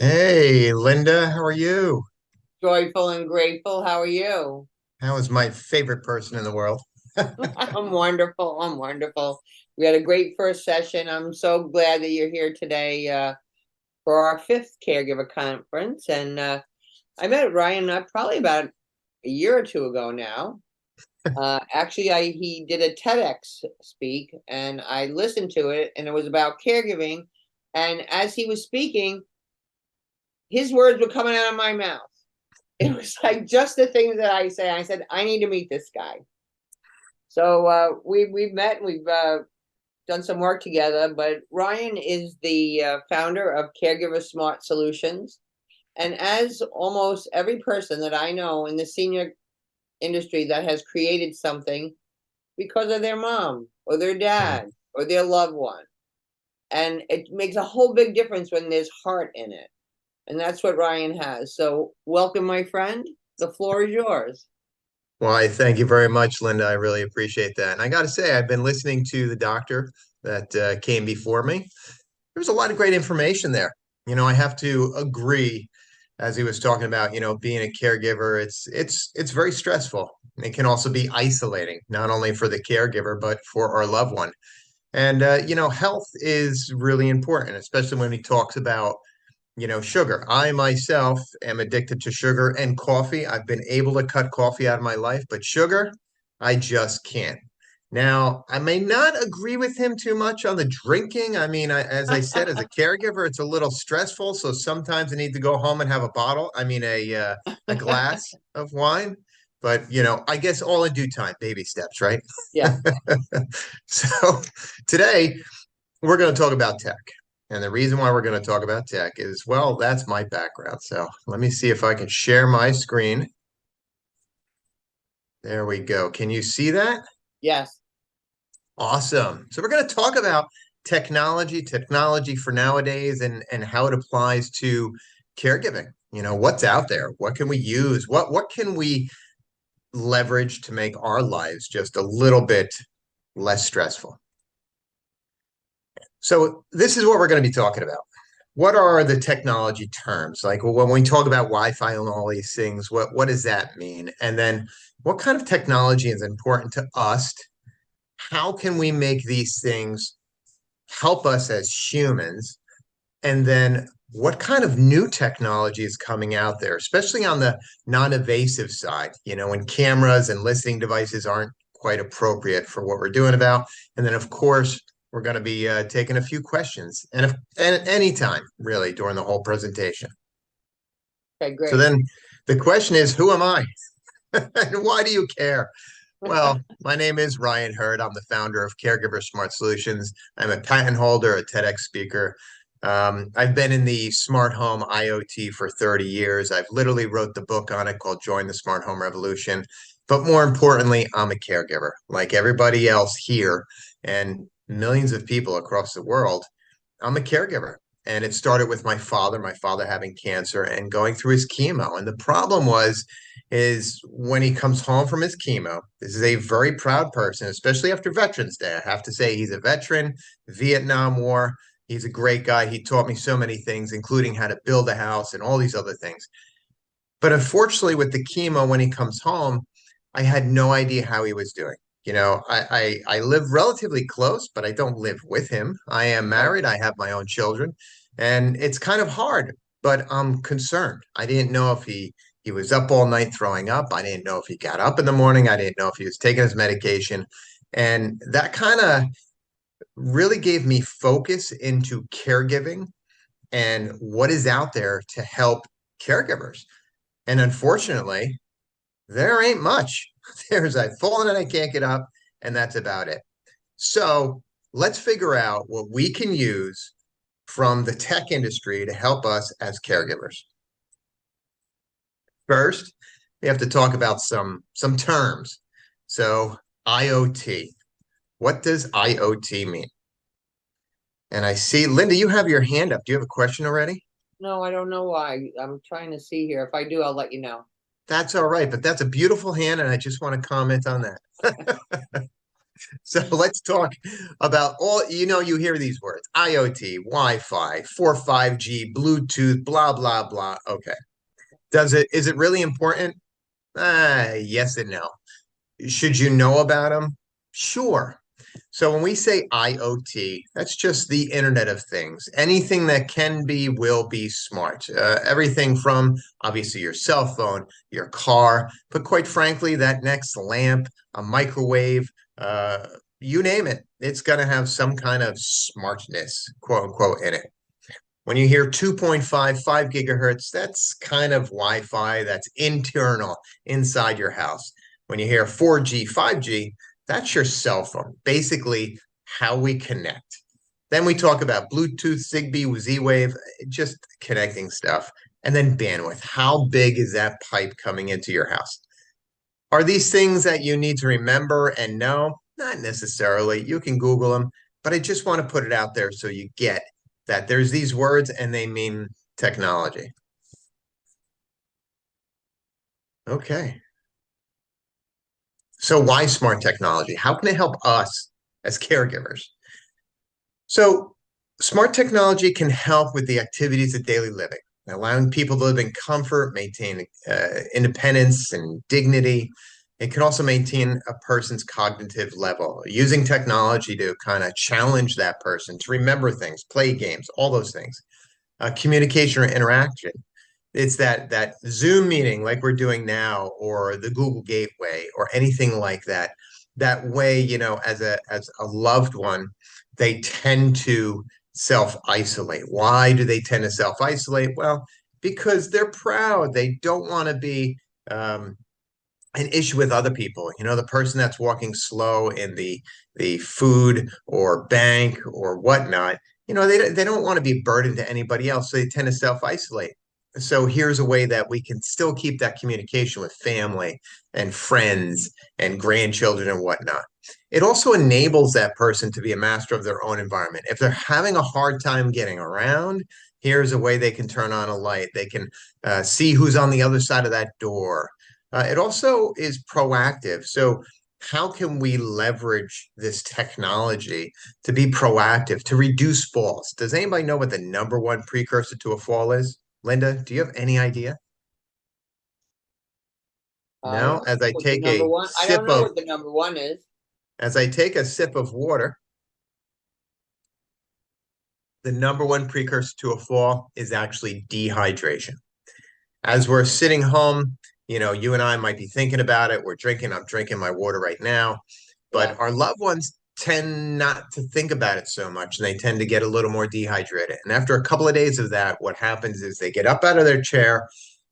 Hey, Linda, how are you? Joyful and grateful. How are you? How is my favorite person in the world? I'm wonderful. I'm wonderful. We had a great first session. I'm so glad that you're here today for our fifth caregiver conference. And I met Ryan probably about a year or two ago now. Actually, he did a TEDx speak, and I listened to it, and it was about caregiving. And as he was speaking, his words were coming out of my mouth. It was like just the things that I say. I said, I need to meet this guy. So we've met and we've done some work together. But Ryan is the founder of Caregiver Smart Solutions, and as almost every person that I know in the senior industry that has created something because of their mom or their Mm. dad or their loved one, and it makes a whole big difference when there's heart in it, and that's what Ryan has. So welcome, my friend. The floor is yours. Well, I thank you very much, Linda. I really appreciate that. And I got to say, I've been listening to the doctor that came before me. There was a lot of great information there. I have to agree, as he was talking about, being a caregiver, it's very stressful. It can also be isolating, not only for the caregiver, but for our loved one. And health is really important, especially when he talks about sugar. I myself am addicted to sugar and coffee. I've been able to cut coffee out of my life, but sugar, I just can't. Now, I may not agree with him too much on the drinking. I mean, as I said, as a caregiver, it's a little stressful. So sometimes I need to go home and have a bottle. I mean, a glass of wine. But I guess all in due time, baby steps, right? Yeah. So today we're going to talk about tech. And the reason why we're going to talk about tech is, well, that's my background. So let me see if I can share my screen. There we go. Can you see that? Yes. Awesome. So we're going to talk about technology for nowadays and how it applies to caregiving. What's out there? What can we use? What can we leverage to make our lives just a little bit less stressful? So this is what we're going to be talking about. What are the technology terms? Like when we talk about Wi-Fi and all these things, what does that mean? And then what kind of technology is important to us? How can we make these things help us as humans? And then what kind of new technology is coming out there, especially on the non-invasive side, when cameras and listening devices aren't quite appropriate for what we're doing about. And then, of course, we're going to be taking a few questions and anytime really during the whole presentation. Okay, So great. then the question is, who am I? And why do you care? Well, my name is Ryan Hurd. I'm the founder of Caregiver Smart Solutions. I'm a patent holder, a TEDx speaker. I've been in the smart home IoT for 30 years. I've literally wrote the book on it called Join the Smart Home Revolution. But more importantly, I'm a caregiver like everybody else here and millions of people across the world. I'm a caregiver. And it started with my father having cancer and going through his chemo. And the problem is when he comes home from his chemo, this is a very proud person, especially after Veterans Day. I have to say he's a veteran, Vietnam War. He's a great guy. He taught me so many things, including how to build a house and all these other things. But unfortunately, with the chemo, when he comes home, I had no idea how he was doing. I live relatively close, but I don't live with him. I am Okay. married. I have my own children, and it's kind of hard, but I'm concerned. I didn't know if he was up all night throwing up. I didn't know if he got up in the morning. I didn't know if he was taking his medication. And that kind of really gave me focus into caregiving and what is out there to help caregivers. And unfortunately, there ain't much. There's I've fallen and I can't get up, and that's about it. So let's figure out what we can use from the tech industry to help us as caregivers. First, we have to talk about some terms. So IoT. What does IoT mean? And I see, Linda, you have your hand up. Do you have a question already? No, I don't know why. I'm trying to see here. If I do, I'll let you know. That's all right, but that's a beautiful hand, and I just want to comment on that. So let's talk about all, you hear these words, IoT, Wi-Fi, 4, 5G, Bluetooth, blah, blah, blah. Okay. Is it really important? Yes and no. Should you know about them? Sure. So when we say IoT, that's just the Internet of Things. Anything that can be, will be smart. Everything from obviously your cell phone, your car, but quite frankly, that next lamp, a microwave, uh, you name it, it's going to have some kind of smartness, quote unquote, in it. When you hear 2.5, 5 gigahertz, that's kind of Wi-Fi that's internal inside your house. When you hear 4G, 5G, that's your cell phone, basically how we connect. Then we talk about Bluetooth, Zigbee, Z-Wave, just connecting stuff. And then bandwidth. How big is that pipe coming into your house? Are these things that you need to remember and know? Not necessarily. You can Google them, but I just want to put it out there so you get that there's these words and they mean technology. Okay. So why smart technology? How can it help us as caregivers? So smart technology can help with the activities of daily living, allowing people to live in comfort, maintain independence and dignity. It can also maintain a person's cognitive level, using technology to kind of challenge that person to remember things, play games, all those things. Communication or interaction. It's that Zoom meeting like we're doing now, or the Google Gateway, or anything like that. That way, as a loved one, they tend to self-isolate. Why do they tend to self-isolate? Well, because they're proud. They don't want to be an issue with other people. The person that's walking slow in the food or bank or whatnot. They don't want to be burdened to anybody else, so they tend to self-isolate. So here's a way that we can still keep that communication with family and friends and grandchildren and whatnot. It also enables that person to be a master of their own environment. If they're having a hard time getting around, here's a way they can turn on a light. They can see who's on the other side of that door. It also is proactive. So, how can we leverage this technology to be proactive, to reduce falls? Does anybody know what the number one precursor to a fall is? Linda, do you have any idea? I No? don't know what the number one. I don't know what the number one is. As I take a sip of water, the number one precursor to a fall is actually dehydration. As we're sitting home, you and I might be thinking about it. I'm drinking my water right now, Yeah. but our loved ones tend not to think about it so much, and they tend to get a little more dehydrated. And after a couple of days of that, what happens is they get up out of their chair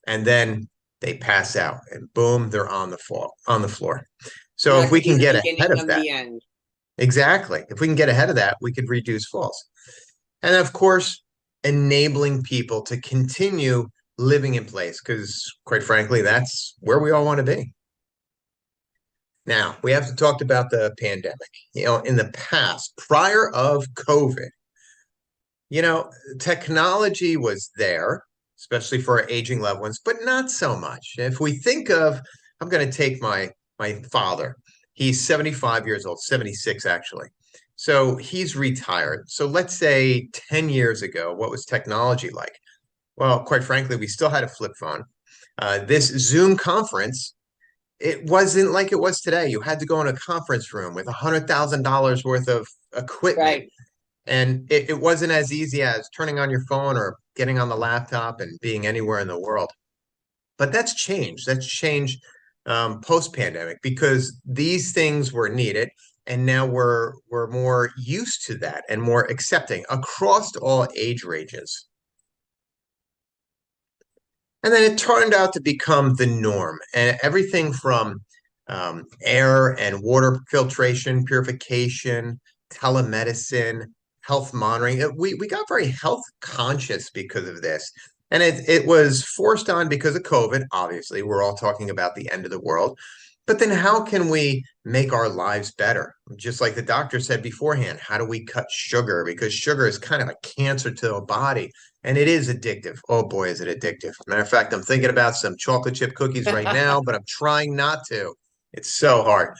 and then they pass out, and boom, they're on the floor. And So if that we could be can the get ahead beginning of of that, the end. exactly. If we can get ahead of that, we could reduce falls. And of course, enabling people to continue living in place, because quite frankly, that's where we all want to be. Now, we have to talk about the pandemic. In the past, prior of COVID, you know, technology was there, especially for our aging loved ones, but not so much. If we think of, I'm going to take my father. He's 75 years old, 76 actually. So he's retired. So let's say 10 years ago, what was technology like? Well, quite frankly, we still had a flip phone. This Zoom conference, it wasn't like it was today. You had to go in a conference room with $100,000 worth of equipment, Right. and it wasn't as easy as turning on your phone or getting on the laptop and being anywhere in the world. But that's changed. That's changed post-pandemic, because these things were needed, and now we're more used to that and more accepting across all age ranges. And then it turned out to become the norm, and everything from air and water filtration, purification, telemedicine, health monitoring. We got very health conscious because of this. And it was forced on because of COVID. Obviously, we're all talking about the end of the world. But then how can we make our lives better? Just like the doctor said beforehand, how do we cut sugar? Because sugar is kind of a cancer to the body, and it is addictive. Oh boy, is it addictive. Matter of fact, I'm thinking about some chocolate chip cookies right now, but I'm trying not to. It's so hard.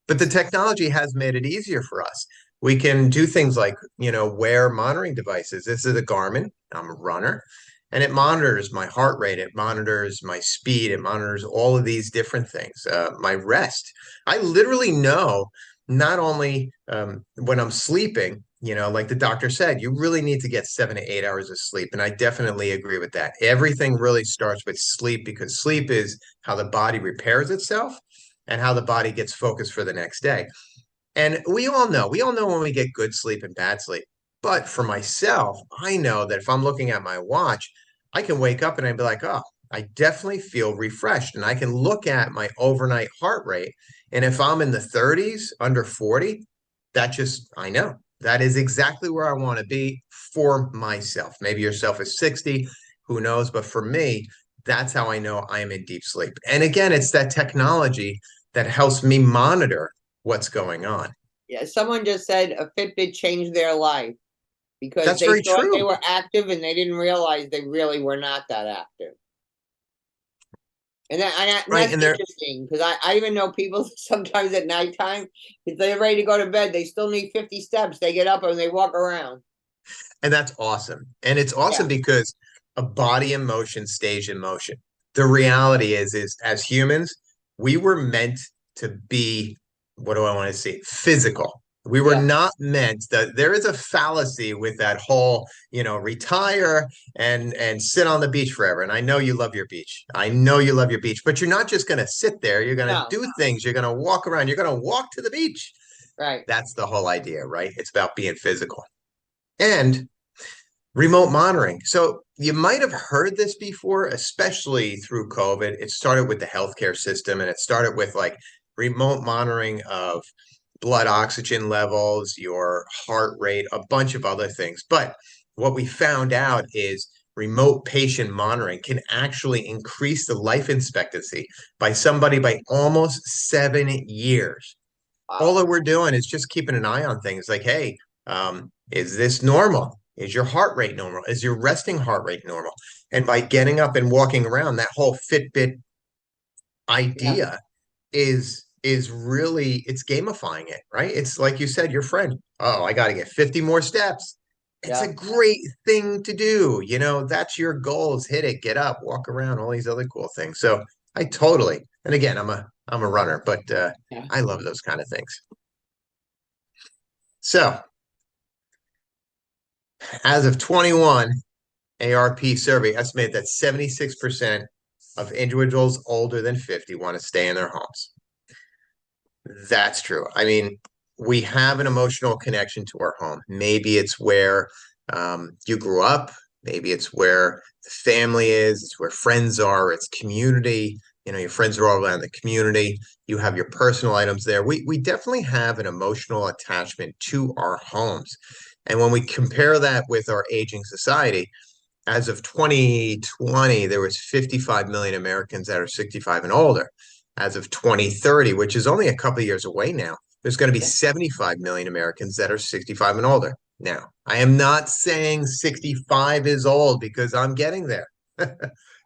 But the technology has made it easier for us. We can do things like, wear monitoring devices. This is a Garmin. I'm a runner, and it monitors my heart rate. It monitors my speed. It monitors all of these different things. My rest. I literally know not only when I'm sleeping, like the doctor said, you really need to get 7 to 8 hours of sleep. And I definitely agree with that. Everything really starts with sleep because sleep is how the body repairs itself and how the body gets focused for the next day. And we all know when we get good sleep and bad sleep. But for myself, I know that if I'm looking at my watch, I can wake up and I'd be like, oh, I definitely feel refreshed. And I can look at my overnight heart rate. And if I'm in the 30s, under 40, I know that is exactly where I want to be for myself. Maybe yourself is 60, who knows? But for me, that's how I know I am in deep sleep. And again, it's that technology that helps me monitor what's going on. Yeah, someone just said a Fitbit changed their life because That's they very thought they true. were active and they didn't realize they really were not that active. And Right. that's And interesting because I even know people sometimes at nighttime, if they're ready to go to bed, they still need 50 steps. They get up and they walk around. that's awesome. And it's Yeah. awesome because a body in motion stays in motion. The reality is as humans, we were meant to be, what do I want to say? Physical. We were Yeah. not meant that there is a fallacy with that whole, retire and sit on the beach forever. And I know you love your beach. I know you love your beach, but you're not just going to sit there. You're going to No. do things. You're going to walk around. You're going to walk to the beach. Right. That's the whole idea, right? It's about being physical. And remote monitoring. So you might have heard this before, especially through COVID. It started with the healthcare system and it started with like remote monitoring of blood oxygen levels, your heart rate, a bunch of other things. But what we found out is remote patient monitoring can actually increase the life expectancy by almost 7 years. All Wow. that we're doing is just keeping an eye on things like, hey, is this normal? Is your heart rate normal? Is your resting heart rate normal? And by getting up and walking around, that whole Fitbit Yeah. idea is really it's gamifying it, right? It's like you said, your friend. Oh, I got to get 50 more steps. It's a Yeah. great thing to do. That's your goals. Hit it, get up, walk around, all these other cool things. So I totally, and again, I'm a runner, but Yeah. I love those kind of things. So as of 21, ARP survey estimated that 76% of individuals older than 50 want to stay in their homes. That's true. I mean, we have an emotional connection to our home. Maybe it's where you grew up. Maybe it's where the family is. It's where friends are. It's community. Your friends are all around the community. You have your personal items there. We definitely have an emotional attachment to our homes. And when we compare that with our aging society, as of 2020, there was 55 million Americans that are 65 and older. As of 2030, which is only a couple of years away now, there's going to be Yeah. 75 million Americans that are 65 and older. Now, I am not saying 65 is old because I'm getting there.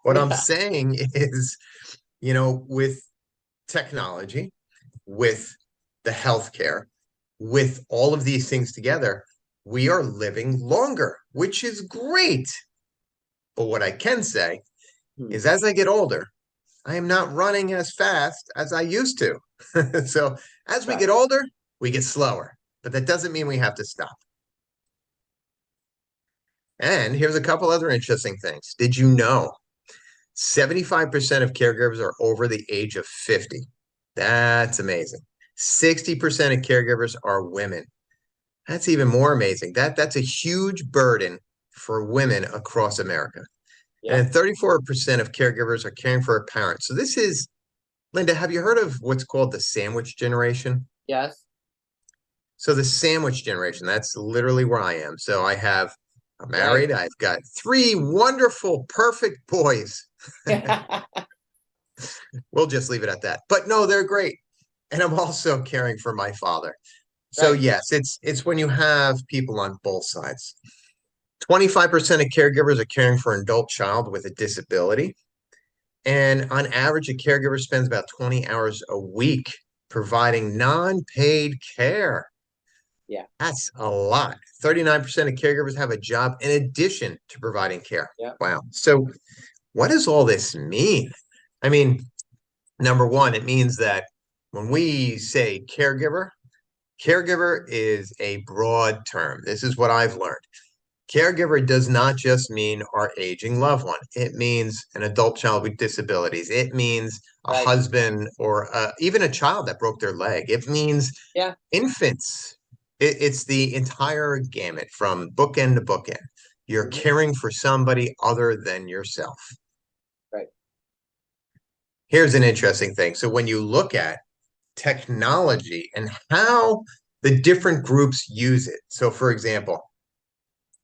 What I'm Yeah. saying is, with technology, with the healthcare, with all of these things together, we are living longer, which is great. But what I can say Hmm. is as I get older, I am not running as fast as I used to. So as we get Right. older, we get slower, but that doesn't mean we have to stop. And here's a couple other interesting things. Did you know 75% of caregivers are over the age of 50? That's amazing. 60% of caregivers are women. That's even more amazing. That's a huge burden for women across America. And Yeah. then 34% of caregivers are caring for a parent. So this is, Linda, have you heard of what's called the sandwich generation? Yes. So the sandwich generation, that's literally where I am. I'm Right. married. I've got three wonderful, perfect boys. We'll just leave it at that. But no, they're great. And I'm also caring for my father. So Right. yes, it's when you have people on both sides. 25% of caregivers are caring for an adult child with a disability. And on average, a caregiver spends about 20 hours a week providing non-paid care. Yeah. That's a lot. 39% of caregivers have a job in addition to providing care. Yeah. Wow. So what does all this mean? I mean, number one, it means that when we say caregiver, caregiver is a broad term. This is what I've learned. Caregiver does not just mean our aging loved one. It means an adult child with disabilities. It means a Right. husband or even a child that broke their leg. It means Yeah. infants. It's the entire gamut from bookend to bookend. You're Mhm. caring for somebody other than yourself. Right. Here's an interesting thing. So when you look at technology and how the different groups use it. So for example,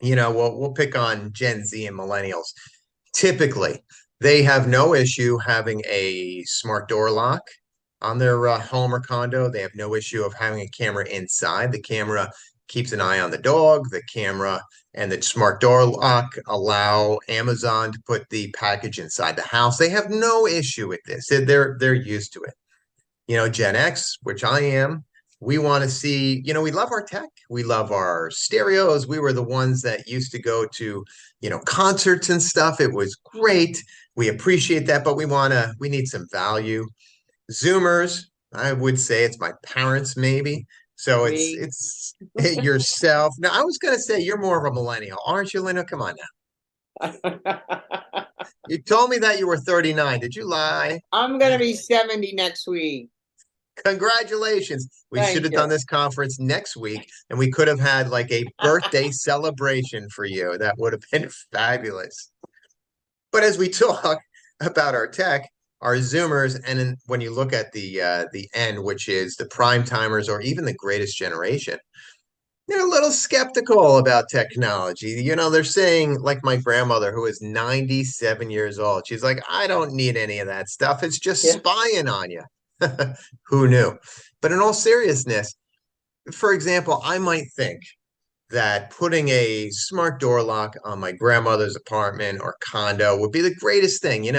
we'll pick on Gen Z and millennials. Typically, they have no issue having a smart door lock on their home or condo. They have no issue of having a camera inside. The camera keeps an eye on the dog. The camera and the smart door lock allow Amazon to put the package inside the house. They have no issue with this. They're used to it. Gen X, which I am, we want to see, we love our tech. We love our stereos. We were the ones that used to go to, concerts and stuff. It was great. We appreciate that, but we need some value. Zoomers, I would say it's my parents, maybe. So it's Me. it's yourself. Now, I was gonna say you're more of a millennial, aren't you, Linda? Come on now. You told me that you were 39. Did you lie? I'm gonna be 70 next week. Congratulations. We should Thank have done you. this conference next week and we could have had like a birthday celebration for you. That would have been fabulous. But as we talk about our tech, our Zoomers, and then when you look at the end, which is the prime timers or even the greatest generation, they're a little skeptical about technology. They're saying, like my grandmother, who is 97 years old, she's like, I don't need any of that stuff. It's just Yeah. spying on you. Who knew? But in all seriousness, for example, I might think that putting a smart door lock on my grandmother's apartment or condo would be the greatest thing.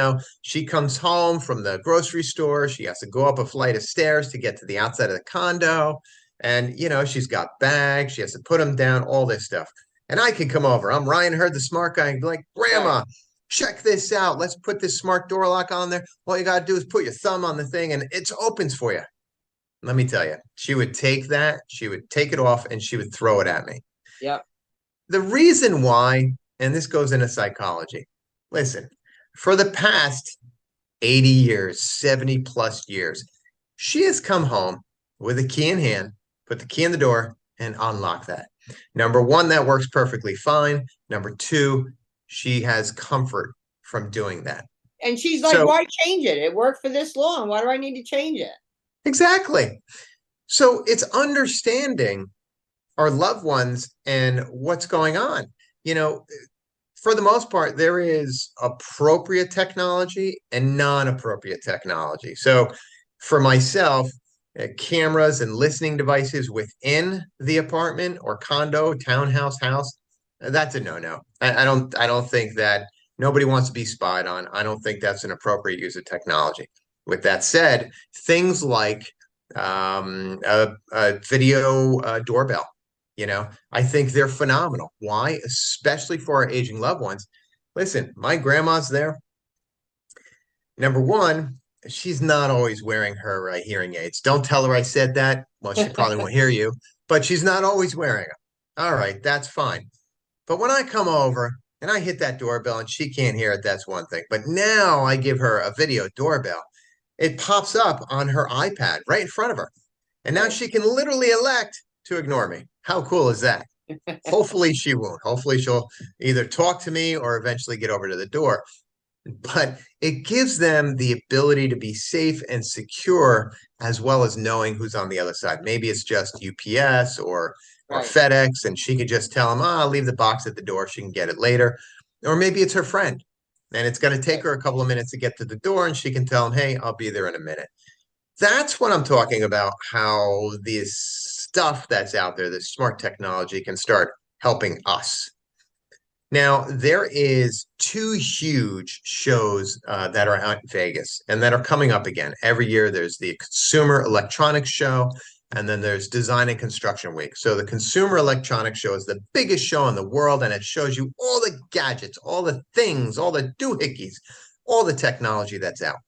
She comes home from the grocery store, she has to go up a flight of stairs to get to the outside of the condo. And, she's got bags, she has to put them down, all this stuff. And I can come over. I'm Ryan Hurd, the smart guy, and be like, Right. Grandma, check this out. Let's put this smart door lock on there. All you got to do is put your thumb on the thing and it opens for you. Let me tell you, she would take that, she would take it off, and she would throw it at me. Yep. The reason why, and this goes into psychology, listen, for the past 80 years, 70 plus years, she has come home with a key in hand, put the key in the door, and unlock that. Number one, that works perfectly fine. Number two, she has comfort from doing that. And she's like, So, why change it? It worked for this long. Why do I need to change it? exactly. So, it's understanding our loved ones and what's going on. You know, for the most part, there is appropriate technology and non-appropriate technology. So for myself, cameras and listening devices within the apartment or condo, townhouse, house, that's a no-no. I don't think that nobody wants to be spied on. I don't think that's an appropriate use of technology. With that said, things like a video doorbell, I think they're phenomenal. Why? Especially for our aging loved ones. Listen, my grandma's there. Number one, she's not always wearing her hearing aids. Don't tell her I said that. Well, she probably won't hear you, but she's not always wearing them. All right, that's fine. But when I come over and I hit that doorbell and she can't hear it, that's one thing. But now I give her a video doorbell. It pops up on her iPad right in front of her. And now Right. she can literally elect to ignore me. How cool is that? Hopefully she won't. Hopefully she'll either talk to me or eventually get over to the door. But it gives them the ability to be safe and secure as well as knowing who's on the other side. Maybe it's just UPS or Right. FedEx and she could just tell them, I'll leave the box at the door. She can get it later. Or maybe it's her friend and it's going to take Right. her a couple of minutes to get to the door and she can tell them, hey, I'll be there in a minute. That's what I'm talking about, how this stuff that's out there, this smart technology can start helping us. Now, there is two huge shows that are out in Vegas and that are coming up again. Every year, there's the Consumer Electronics Show, and then there's Design and Construction Week. So the Consumer Electronics Show is the biggest show in the world, and it shows you all the gadgets, all the things, all the doohickeys, all the technology that's out.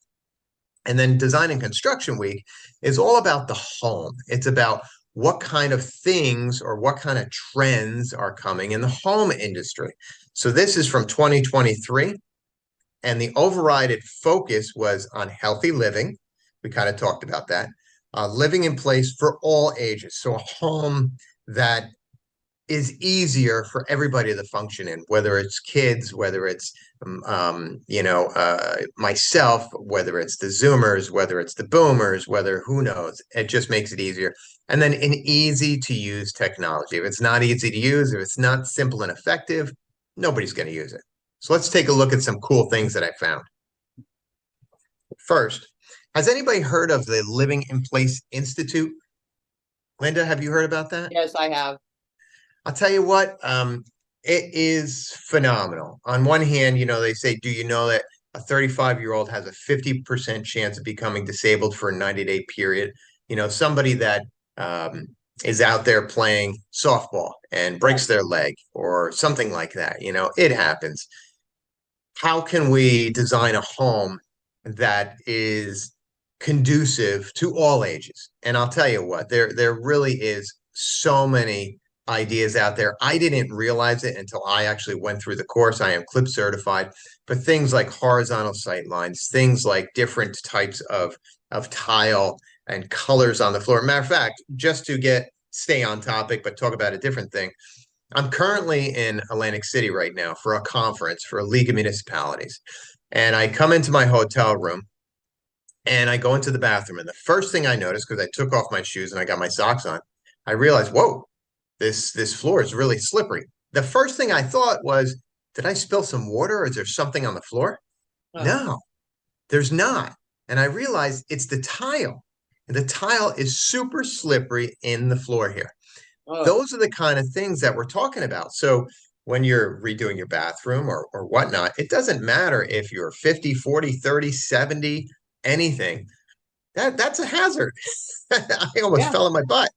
And then Design and Construction Week is all about the home. It's about what kind of things or what kind of trends are coming in the home industry. So this is from 2023, and the overrided focus was on healthy living. We kind of talked about that. Living in place for all ages. So a home that is easier for everybody to function in, whether it's kids, whether it's myself, whether it's the Zoomers, whether it's the Boomers, whether who knows. It just makes it easier. And then an easy to use technology. If it's not easy to use, if it's not simple and effective, nobody's going to use it. So let's take a look at some cool things that I found. First, has anybody heard of the Living in Place Institute? Linda, have you heard about that? Yes, I have. I'll tell you what, it is phenomenal. On one hand, they say, do you know that a 35-year-old has a 50% chance of becoming disabled for a 90-day period? Somebody that is out there playing softball and breaks their leg or something like that, it happens. How can we design a home that is conducive to all ages? And I'll tell you what, there really is so many ideas out there. I didn't realize it until I actually went through the course. I am CLIP certified, but things like horizontal sight lines, things like different types of tile and colors on the floor. Matter of fact, just to stay on topic, but talk about a different thing. I'm currently in Atlantic City right now for a conference for a League of Municipalities. And I come into my hotel room and I go into the bathroom. And the first thing I notice, because I took off my shoes and I got my socks on, I realized, whoa, this floor is really slippery. The first thing I thought was, did I spill some water or is there something on the floor? Oh, No, there's not. And I realized it's the tile. And the tile is super slippery in the floor here. oh, Those are the kind of things that we're talking about. So when you're redoing your bathroom or whatnot, it doesn't matter if you're 50, 40, 30, 70, anything. That's a hazard. I almost yeah. fell on my butt.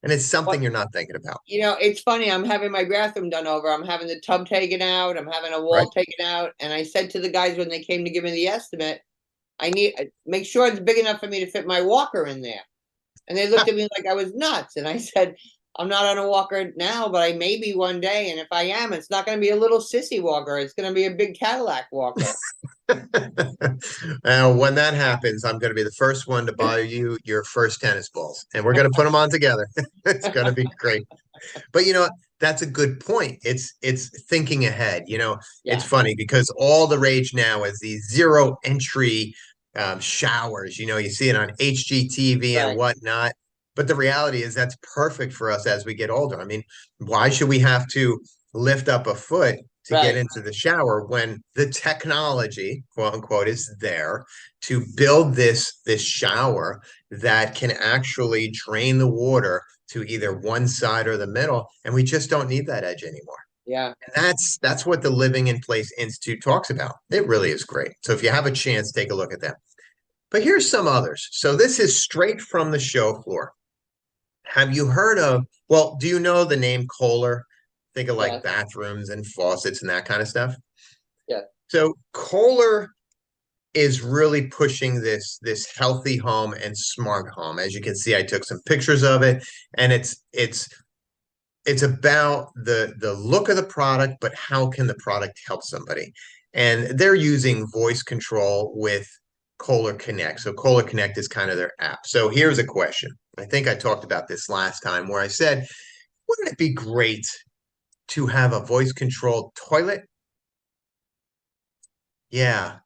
And it's Well, something you're not thinking about. it's funny. I'm having my bathroom done over. I'm having the tub taken out. I'm having a Right. wall taken out. And I said to the guys when they came to give me the estimate, I need make sure it's big enough for me to fit my walker in there. And they looked at me like I was nuts. And I said, I'm not on a walker now, but I may be one day. And if I am, it's not going to be a little sissy walker. It's going to be a big Cadillac walker. Now, when that happens, I'm going to be the first one to buy you your first tennis balls, and we're going to put them on together. It's going to be great. But that's a good point. It's thinking ahead. It's Yeah, funny because all the rage now is these zero entry showers. You see it on HGTV and right, whatnot. But the reality is that's perfect for us as we get older. I mean, why should we have to lift up a foot to get right. into the shower when the technology, quote unquote, is there to build this shower that can actually drain the water to either one side or the middle, and we just don't need that edge anymore. Yeah. And that's what the Living in Place Institute talks about. It really is great. So if you have a chance, take a look at that. But here's some others. So this is straight from the show floor. Have you heard of, well, do you know the name Kohler? Think of like Yeah. bathrooms and faucets and that kind of stuff. Yeah. So Kohler is really pushing this healthy home and smart home. As you can see, I took some pictures of it, and it's about the look of the product, but how can the product help somebody? And they're using voice control with Kohler Connect. So Kohler Connect is kind of their app. So here's a question. I think I talked about this last time where I said, wouldn't it be great to have a voice controlled toilet? Yeah,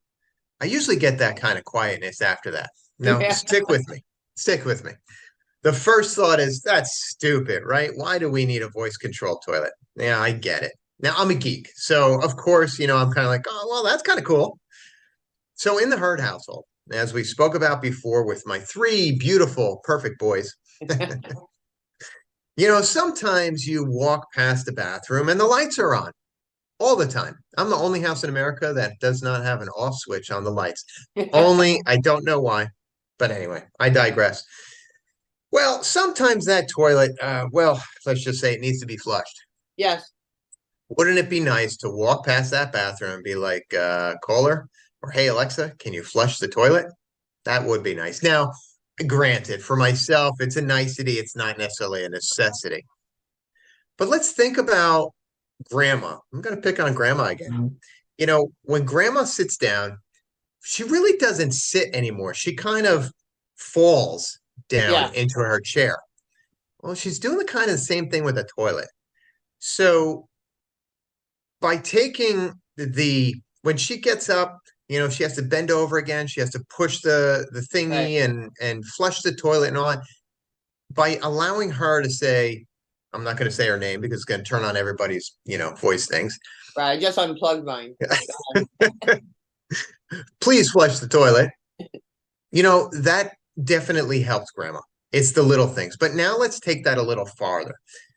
I usually get that kind of quietness after that. Now, Yeah. stick with me. Stick with me. The first thought is that's stupid, right? Why do we need a voice control toilet? Yeah, I get it. Now, I'm a geek. So, of course, I'm kind of like, oh, well, that's kind of cool. So, in the Herd household, as we spoke about before with my three beautiful, perfect boys, sometimes you walk past the bathroom and the lights are on. all the time. I'm the only house in America that does not have an off switch on the lights. Only, I don't know why. But anyway, I digress. Well, sometimes that toilet, well, let's just say it needs to be flushed. Yes, Wouldn't it be nice to walk past that bathroom and be like, Kohler, or hey, Alexa, can you flush the toilet? That would be nice. Now, granted, for myself, it's a nicety. It's not necessarily a necessity. But let's think about grandma. I'm going to pick on grandma again. You know, when grandma sits down, she really doesn't sit anymore. She kind of falls down yes, into her chair. Well, she's doing the kind of the same thing with a toilet. So by taking when she gets up, you know, she has to bend over again. She has to push the right, thingy and flush the toilet and all that. By allowing her to say, I'm not going to say her name because it's going to turn on everybody's, you know, voice things. right. I just unplugged mine. Please flush the toilet. You know, that definitely helps grandma. It's the little things. But now let's take that a little farther.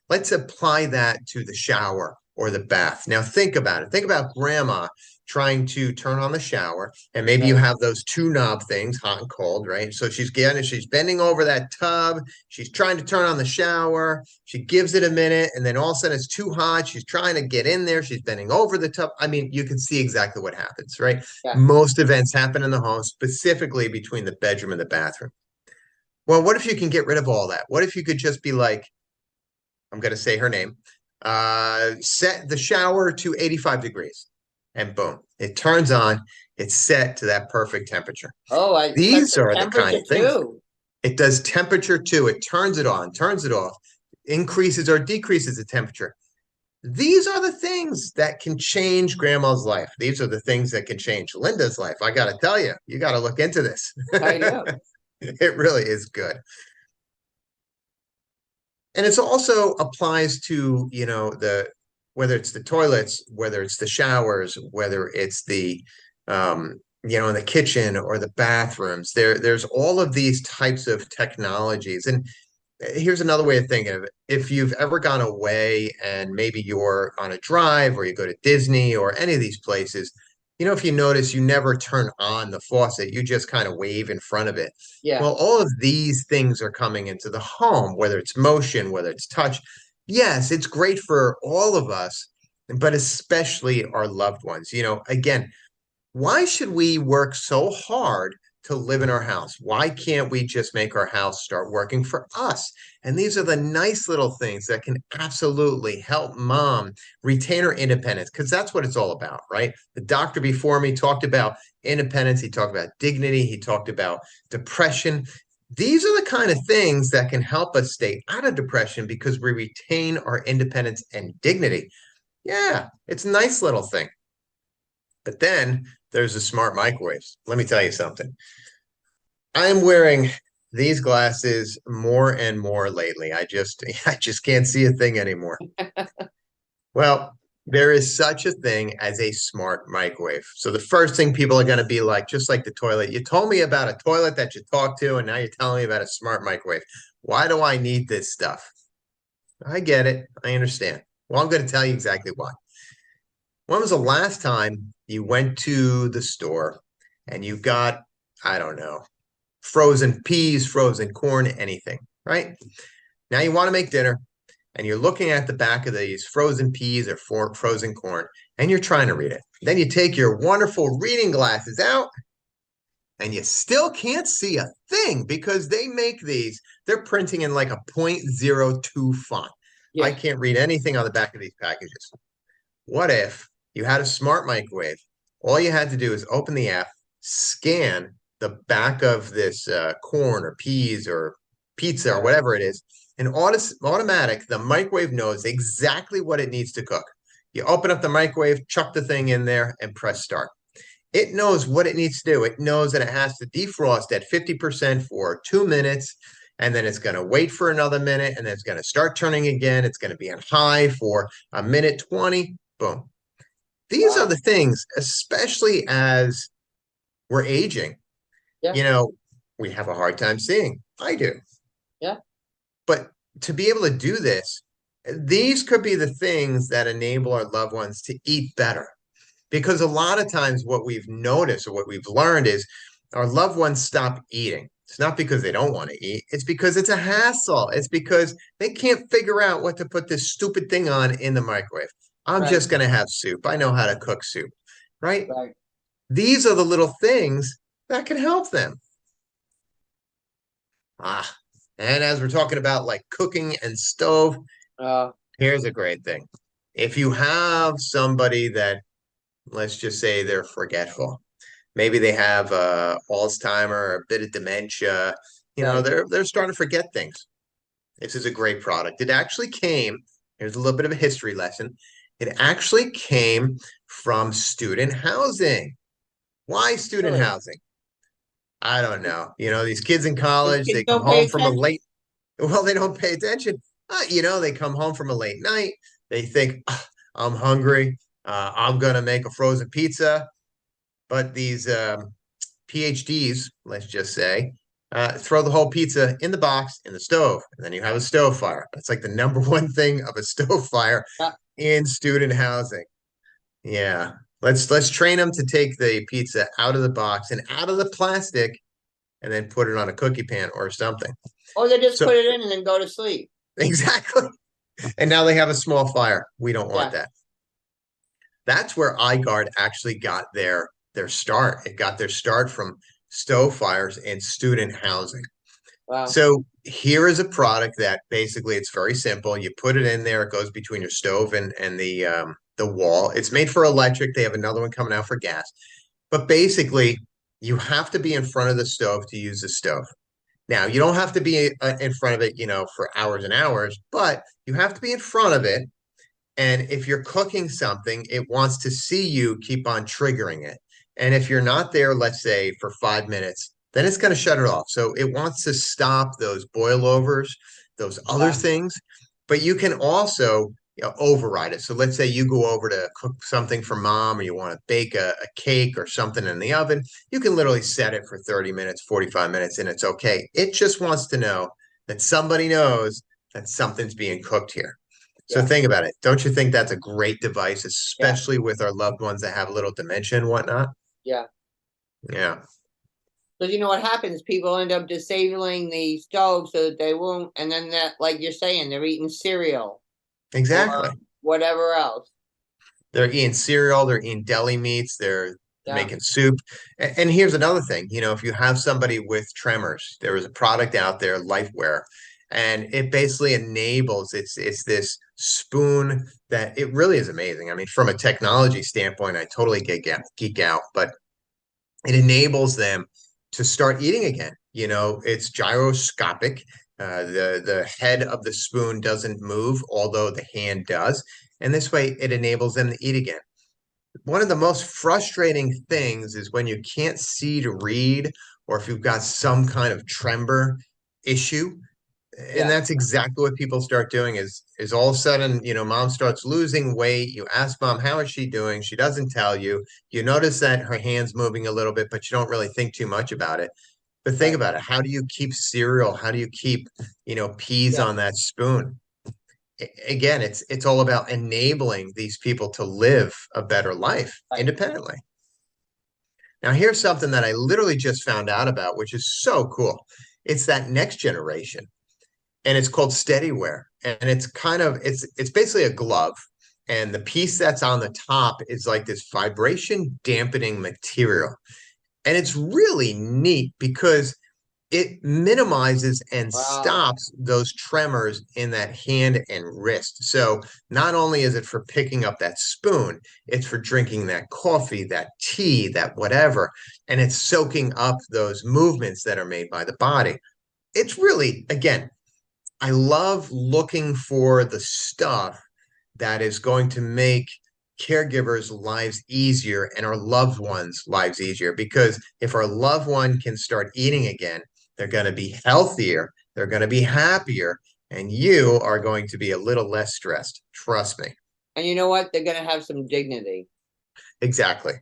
Let's apply that to the shower or the bath. Now think about it. Think about grandma trying to turn on the shower, and maybe you Right. have those two knob things, hot and cold, right? So she's bending over that tub. She's trying to turn on the shower. She gives it a minute, and then all of a sudden it's too hot. She's trying to get in there. She's bending over the tub. I mean, you can see exactly what happens, right? Yeah. Most events happen in the home, specifically between the bedroom and the bathroom. Well, what if you can get rid of all that? What if you could just be like, I'm going to say her name, set the shower to 85 degrees, and boom, it turns on. It's set to that perfect temperature. Oh, I set These the are the kind temperature of things. too. It does temperature too. It turns it on, turns it off, increases or decreases the temperature. These are the things that can change grandma's life. These are the things that can change Linda's life. I got to tell you, you got to look into this. I know. It really is good. And it's also applies to, you know, the whether it's the toilets, whether it's the showers, whether it's the you know, in the kitchen or the bathrooms. There's all of these types of technologies. And here's another way of thinking of it. If you've ever gone away and maybe you're on a drive or you go to Disney or any of these places, you know, if you notice, you never turn on the faucet, you just kind of wave in front of it. Yeah. Well, all of these things are coming into the home, whether it's motion, whether it's touch. Yes, it's great for all of us, but especially our loved ones. You know, again, why should we work so hard to live in our house? Why can't we just make our house start working for us? And these are the nice little things that can absolutely help mom retain her independence, because that's what it's all about, right? The doctor before me talked about independence. He talked about dignity. He talked about depression. These are the kind of things that can help us stay out of depression because we retain our independence and dignity. Yeah, it's a nice little thing. But then there's the smart microwaves. Let me tell you something. I'm wearing these glasses more and more lately. I just can't see a thing anymore. Well, there is such a thing as a smart microwave. So the first thing people are going to be like, just like the toilet, you told me about a toilet that you talked to, and now you're telling me about a smart microwave. Why do I need this stuff? I get it. I understand. Well, I'm going to tell you exactly why. When was the last time you went to the store and you got, I don't know, frozen peas, frozen corn, anything, right? Now you want to make dinner and you're looking at the back of these frozen peas or frozen corn and you're trying to read it. Then you take your wonderful reading glasses out and you still can't see a thing because they make these, they're printing in like a .02 font. I Yeah. can't read anything on the back of these packages. What if you had a smart microwave? All you had to do is open the app, scan the back of this corn or peas or pizza or Right. whatever it is, and automatic, the microwave knows exactly what it needs to cook. You open up the microwave, chuck the thing in there, and press start. It knows what it needs to do. It knows that it has to defrost at 50% for 2 minutes, and then it's going to wait for another minute, and then it's going to start turning again. It's going to be on high for a minute 20. Boom. These are Wow. the things, especially as we're aging, Yeah. you know, we have a hard time seeing. I do. Yeah. But to be able to do this, These could be the things that enable our loved ones to eat better. Because a lot of times what we've noticed or what we've learned is our loved ones stop eating. It's not because they don't want to eat. It's because it's a hassle. It's because they can't figure out what to put this stupid thing on in the microwave. I'm Right, just going to have soup. I know how to cook soup, right? right. These are the little things that can help them. Ah, and as we're talking about like cooking and stove, Uh, here's a great thing. If you have somebody that, let's just say they're forgetful, maybe they have Alzheimer, a bit of dementia, right. they're starting to forget things. This is a great product. It actually came, here's a little bit of a history lesson. It actually came from student housing. Why student Really? housing? I don't know. These kids in These college, kids they come don't pay home from a attention. late, well, they don't pay attention. They come home from a late night. They think, "Ah, I'm hungry. I'm going to make a frozen pizza." But these PhDs, let's just say, throw the whole pizza in the box in the stove, and then you have a stove fire. That's like the number one thing of a stove fire Yeah, in student housing. Yeah, let's train them to take the pizza out of the box and out of the plastic, and then put it on a cookie pan or something. or they just So put it in and then go to sleep. exactly, and now they have a small fire. We don't want Yeah. that. That's where iGuard actually got their start. It got their start from stove fires and student housing. Wow. So here is a product that basically it's very simple. You put it in there, it goes between your stove and the wall. It's made for electric. They have another one coming out for gas. But basically, you have to be in front of the stove to use the stove. Now, you don't have to be in front of it, for hours and hours, but you have to be in front of it, and if you're cooking something, it wants to see you keep on triggering it. And if you're not there, let's say for 5 minutes, then it's going to shut it off. So it wants to stop those boilovers, those other Yeah. things. But you can also override it. So let's say you go over to cook something for mom, or you want to bake a cake or something in the oven. You can literally set it for 30 minutes, 45 minutes, and it's okay. It just wants to know that somebody knows that something's being cooked here. So Yeah. think about it. Don't you think that's a great device, Yeah. especially with our loved ones that have a little dementia and whatnot? Yeah. Yeah, Because you know what happens? People end up disabling the stove so that they won't, and then that, like you're saying, they're eating cereal or exactly. whatever else. They're eating cereal, they're eating deli meats, they're Yeah. making soup. And here's another thing, if you have somebody with tremors, there is a product out there, LifeWare, and it basically enables it's this spoon that it really is amazing. I mean, from a technology standpoint, I totally geek out, but it enables them to start eating again. It's gyroscopic. The head of the spoon doesn't move, although the hand does. And this way, it enables them to eat again. One of the most frustrating things is when you can't see to read, or if you've got some kind of tremor issue, and Yeah. that's exactly what people start doing is all of a sudden, mom starts losing weight. You ask mom, how is she doing? She doesn't tell you. You notice that her hand's moving a little bit, but you don't really think too much about it. But think Right. about it. How do you keep cereal? How do you keep, peas Yeah. on that spoon? Again, it's all about enabling these people to live a better life Right. independently. Now, here's something that I literally just found out about, which is so cool. It's that next generation, and it's called Steadyware, and it's basically a glove, and the piece that's on the top is like this vibration dampening material, and it's really neat because it minimizes and Wow. stops those tremors in that hand and wrist. So not only is it for picking up that spoon, it's for drinking that coffee, that tea, that whatever, and it's soaking up those movements that are made by the body. It's really, again, I love looking for the stuff that is going to make caregivers' lives easier and our loved ones' lives easier. Because if our loved one can start eating again, they're going to be healthier, they're going to be happier, and you are going to be a little less stressed. Trust me. And you know what? They're gonna have some dignity. Exactly.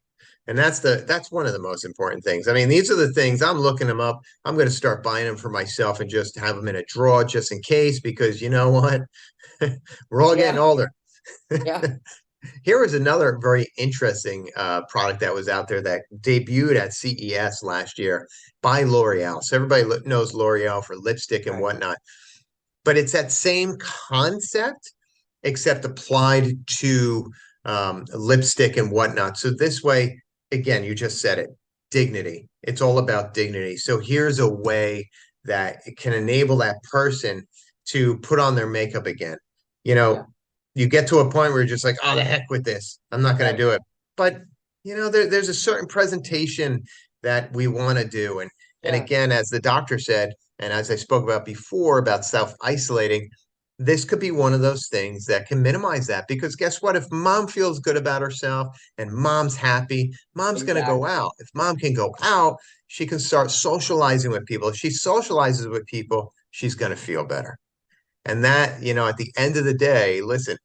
And that's one of the most important things. I mean, these are the things I'm looking them up. I'm going to start buying them for myself and just have them in a drawer just in case, because you know what? We're all getting Yeah, older. yeah. Here is another very interesting product that was out there that debuted at CES last year by L'Oreal. So everybody knows L'Oreal for lipstick and Right. whatnot, but it's that same concept except applied to lipstick and whatnot. So this way, again, you just said it, dignity. It's all about dignity. So here's a way that it can enable that person to put on their makeup again. You Yeah, know, you get to a point where you're just like, oh, the heck with this. I'm not going to right. do it. But there's a certain presentation that we want to do. And Yeah, again, as the doctor said, and as I spoke about before about self-isolating, this could be one of those things that can minimize that, because guess what? If mom feels good about herself and mom's happy, mom's going to go exactly. out. If mom can go out, she can start socializing with people. If she socializes with people, she's going to feel better. And that, at the end of the day, listen,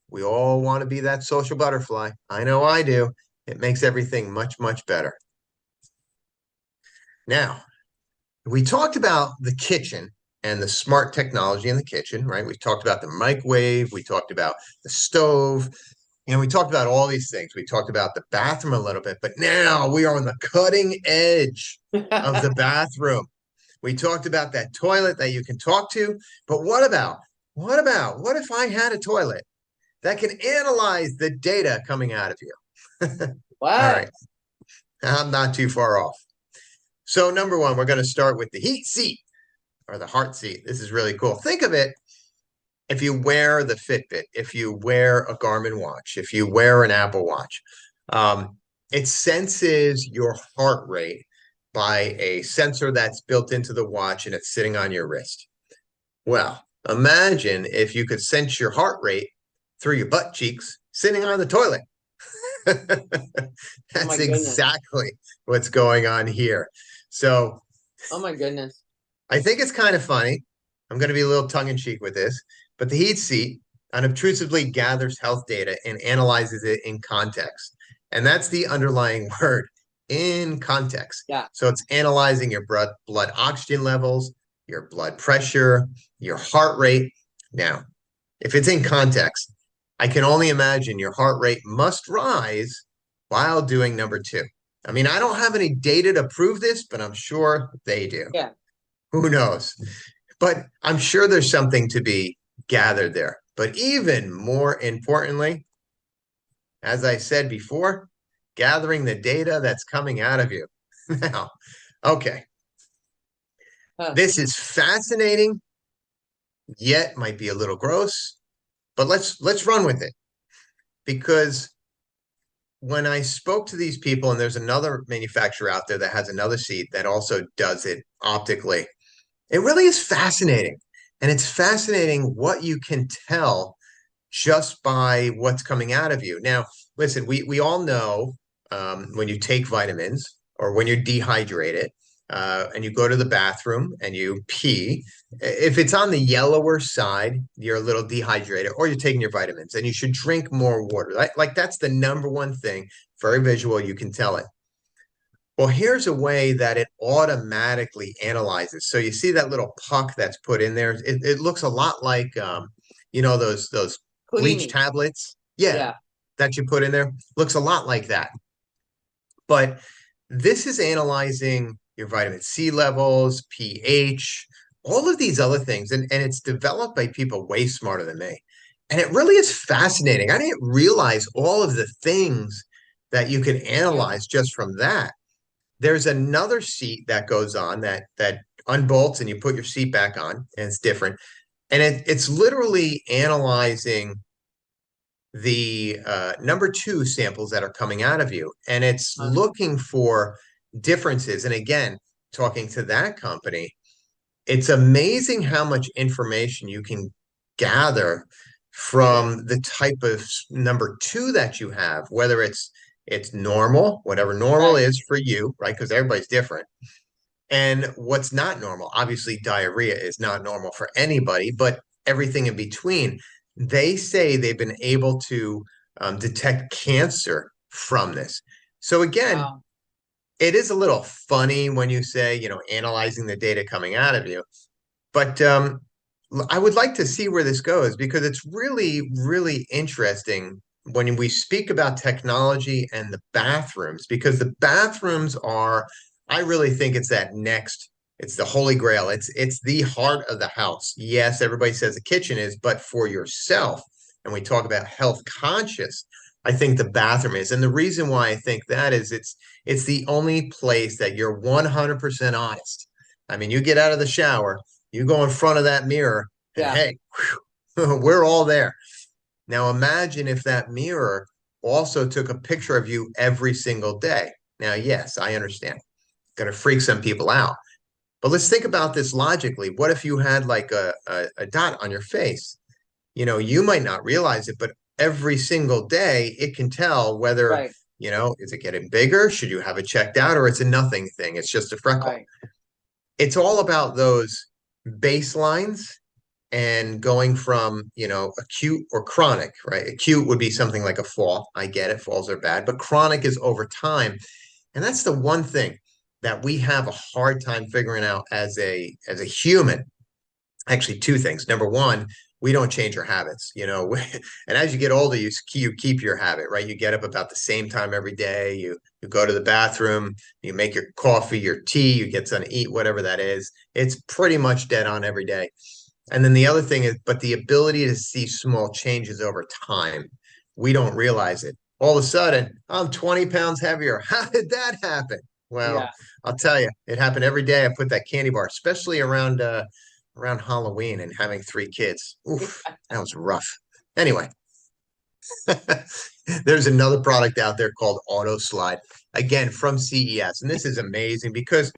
we all want to be that social butterfly. I know I do. It makes everything much, much better. Now, we talked about the kitchen and the smart technology in the kitchen, right? We talked about the microwave. We talked about the stove. We talked about all these things. We talked about the bathroom a little bit, but now we are on the cutting edge of the bathroom. We talked about that toilet that you can talk to, but what if I had a toilet that can analyze the data coming out of you? All What? right, I'm not too far off. So number one, we're going to start with the heat seat or the heart seat. This is really cool. Think of it, if you wear the Fitbit, if you wear a Garmin watch, if you wear an Apple Watch, it senses your heart rate by a sensor that's built into the watch and it's sitting on your wrist. Well, imagine if you could sense your heart rate through your butt cheeks sitting on the toilet. Oh my That's goodness. exactly what's going on here. So Oh my goodness. I think it's kind of funny. I'm going to be a little tongue in cheek with this, but the heat seat unobtrusively gathers health data and analyzes it in context. And that's the underlying word, in context. Yeah. So it's analyzing your blood oxygen levels, your blood pressure, your heart rate. Now, if it's in context, I can only imagine your heart rate must rise while doing number two. I mean, I don't have any data to prove this, but I'm sure they do. Yeah. Who knows? But I'm sure there's something to be gathered there. But even more importantly, as I said before, gathering the data that's coming out of you. Now, okay, Huh. this is fascinating, yet might be a little gross, but let's run with it, because when I spoke to these people, and there's another manufacturer out there that has another seat that also does it optically, it really is fascinating. And it's fascinating what you can tell just by what's coming out of you. Now, listen, we all know when you take vitamins or when you're dehydrated and you go to the bathroom and you pee, if it's on the yellower side, you're a little dehydrated or you're taking your vitamins, and you should drink more water. Like that's the number one thing. Very visual, you can tell it. Well, here's a way that it automatically analyzes. So you see that little puck that's put in there. It looks a lot like those bleach Houdini. tablets. Yeah, Yeah. that you put in there. Looks a lot like that. But this is analyzing your vitamin C levels, pH, all of these other things. And it's developed by people way smarter than me. And it really is fascinating. I didn't realize all of the things that you can Yeah. analyze just from that. There's another seat that goes on that unbolts and you put your seat back on, and it's different. And it's literally analyzing the number two samples that are coming out of you, and it's Uh, looking for differences. And again, talking to that company, it's amazing how much information you can gather yeah. from the type of number two that you have, whether it's normal, whatever normal Right. is for you, right? Because everybody's different. And what's not normal, obviously, diarrhea is not normal for anybody, but everything in between. They say they've been able to detect cancer from this. So again, Wow. it is a little funny when you say, analyzing the data coming out of you. But I would like to see where this goes because it's really, really interesting when we speak about technology and the bathrooms, because the bathrooms are, I really think it's that next, it's the holy grail. It's the heart of the house. Yes, everybody says the kitchen is, but for yourself, and we talk about health conscious, I think the bathroom is. And the reason why I think that is it's the only place that you're 100% honest. I mean, you get out of the shower, you go in front of that mirror, and Yeah. hey, we're all there. Now imagine if that mirror also took a picture of you every single day. Now, yes, I understand. Going to freak some people out. But let's think about this logically. What if you had like a dot on your face? You might not realize it, but every single day it can tell whether, Right. is it getting bigger? Should you have it checked out? Or it's a nothing thing? It's just a freckle. Right. It's all about those baselines and going from, acute or chronic, right? Acute would be something like a fall. I get it, falls are bad, but chronic is over time. And that's the one thing that we have a hard time figuring out as a human. Actually, two things. Number one, we don't change our habits, and as you get older, you keep your habit, right? You get up about the same time every day. You go to the bathroom, you make your coffee, your tea, you get something to eat, whatever that is. It's pretty much dead on every day. And then the other thing is, but the ability to see small changes over time, we don't realize it. All of a sudden, I'm 20 pounds heavier. How did that happen? Yeah. Well, I'll tell you, it happened every day. I put that candy bar, especially around Halloween and having three kids. Oof, that was rough. Anyway, there's another product out there called Auto Slide, again from CES. And this is amazing because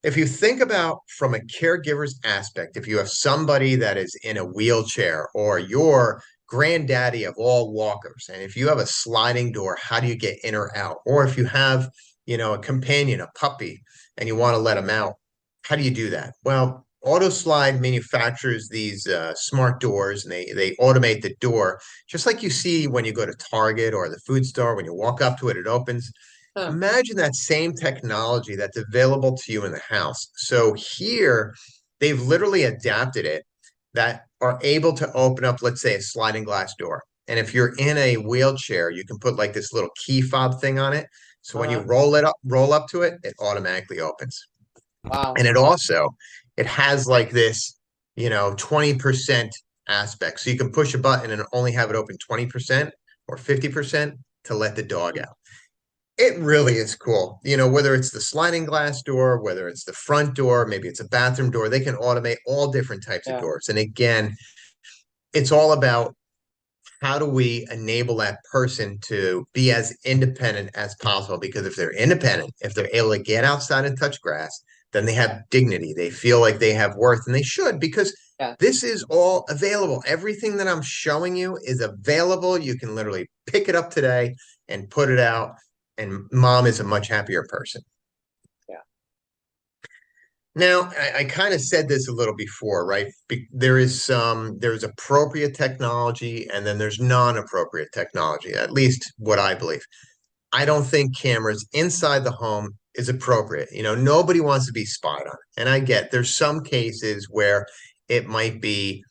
if you think about from a caregiver's aspect, if you have somebody that is in a wheelchair or your granddaddy of all walkers, and if you have a sliding door, how do you get in or out? Or if you have, a companion, a puppy, and you want to let them out, how do you do that? Well, AutoSlide manufactures these smart doors, and they automate the door, just like you see when you go to Target or the food store. When you walk up to it, it opens. Huh. Imagine that same technology that's available to you in the house. So here, they've literally adapted it that are able to open up, let's say, a sliding glass door. And if you're in a wheelchair, you can put like this little key fob thing on it. So when you Uh-huh. roll up to it, it automatically opens. Wow. And it has like this, 20% aspect. So you can push a button and only have it open 20% or 50% to let the dog out. It really is cool. Whether it's the sliding glass door, whether it's the front door, maybe it's a bathroom door, they can automate all different types of Yeah. doors. And again, it's all about how do we enable that person to be as independent as possible? Because if they're independent, if they're able to get outside and touch grass, then they have dignity. They feel like they have worth, and they should, because Yeah. this is all available. Everything that I'm showing you is available. You can literally pick it up today and put it out, and mom is a much happier person. Yeah. Now, I kind of said this a little before, right? There's appropriate technology and then there's non-appropriate technology, at least what I believe. I don't think cameras inside the home is appropriate. Nobody wants to be spied on. And I get there's some cases where it might be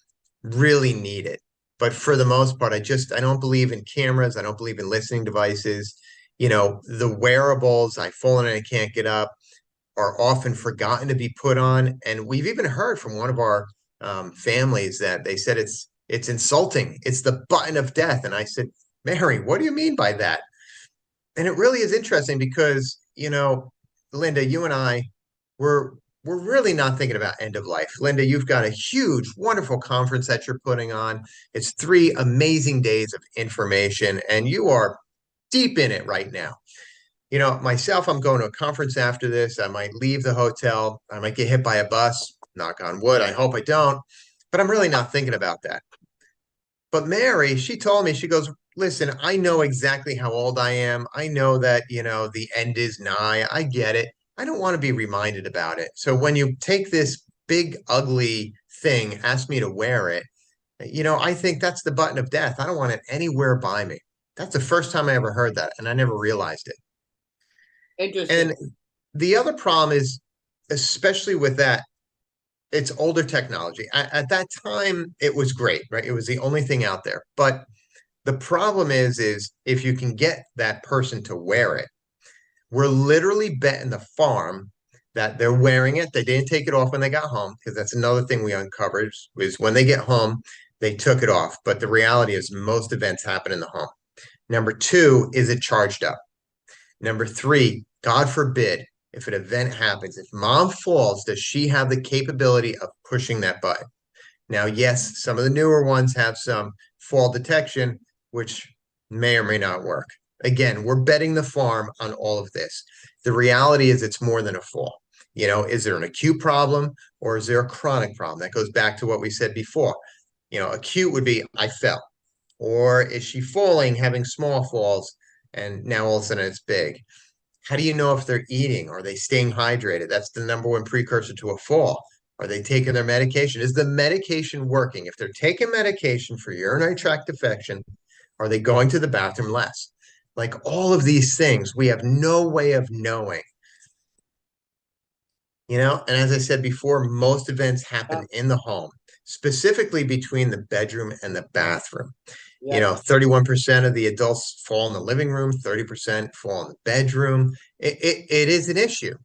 really needed. But for the most part, I don't believe in cameras. I don't believe in listening devices. The wearables, I fall in and I can't get up, are often forgotten to be put on. And we've even heard from one of our families that they said it's insulting. It's the button of death. And I said, Mary, what do you mean by that? And it really is interesting because, Linda, you and I, we're we're really not thinking about end of life. Linda, you've got a huge, wonderful conference that you're putting on. It's 3 amazing days of information, and you are deep in it right now. Myself, I'm going to a conference after this. I might leave the hotel. I might get hit by a bus. Knock on wood. I hope I don't. But I'm really not thinking about that. But Mary, she told me, she goes, listen, I know exactly how old I am. I know that, the end is nigh. I get it. I don't want to be reminded about it. So when you take this big, ugly thing, ask me to wear it, I think that's the button of death. I don't want it anywhere by me. That's the first time I ever heard that, and I never realized it. Interesting. And the other problem is, especially with that, it's older technology. At that time, it was great, right? It was the only thing out there. But the problem is if you can get that person to wear it, we're literally betting the farm that they're wearing it. They didn't take it off when they got home, because that's another thing we uncovered is when they get home, they took it off. But the reality is most events happen in the home. Number two, is it charged up? Number three, God forbid, if an event happens, if mom falls, does she have the capability of pushing that button? Now, yes, some of the newer ones have some fall detection, which may or may not work. Again, we're betting the farm on all of this. The reality is it's more than a fall. Is there an acute problem or is there a chronic problem? That goes back to what we said before. Acute would be I fell. Or is she falling, having small falls, and now all of a sudden it's big? How do you know if they're eating? Are they staying hydrated? That's the number one precursor to a fall. Are they taking their medication? Is the medication working? If they're taking medication for urinary tract infection, are they going to the bathroom less? Like all of these things, we have no way of knowing. And as I said before, most events happen Yep. in the home, specifically between the bedroom and the bathroom. Yep. 31% of the adults fall in the living room, 30% fall in the bedroom. It is an issue.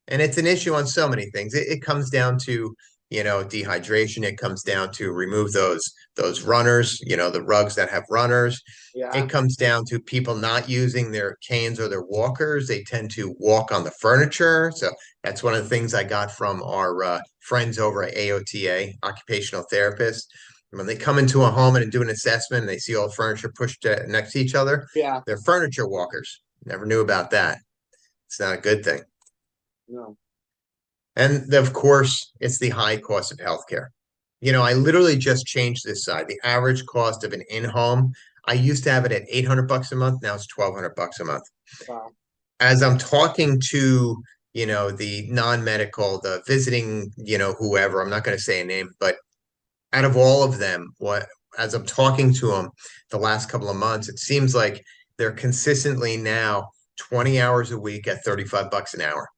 And it's an issue on so many things. It comes down to, dehydration. It comes down to remove those runners, the rugs that have runners. Yeah. It comes down to people not using their canes or their walkers. They tend to walk on the furniture. So that's one of the things I got from our friends over at AOTA, occupational therapists. When they come into a home and do an assessment and they see all the furniture pushed next to each other, Yeah. they're furniture walkers. Never knew about that. It's not a good thing. No. And of course, it's the high cost of healthcare. I literally just changed this side. The average cost of an in-home, I used to have it at 800 bucks a month. Now it's 1,200 bucks a month. Wow. As I'm talking to, the non-medical, the visiting, whoever, I'm not going to say a name, but out of all of them, as I'm talking to them the last couple of months, it seems like they're consistently now 20 hours a week at 35 bucks an hour.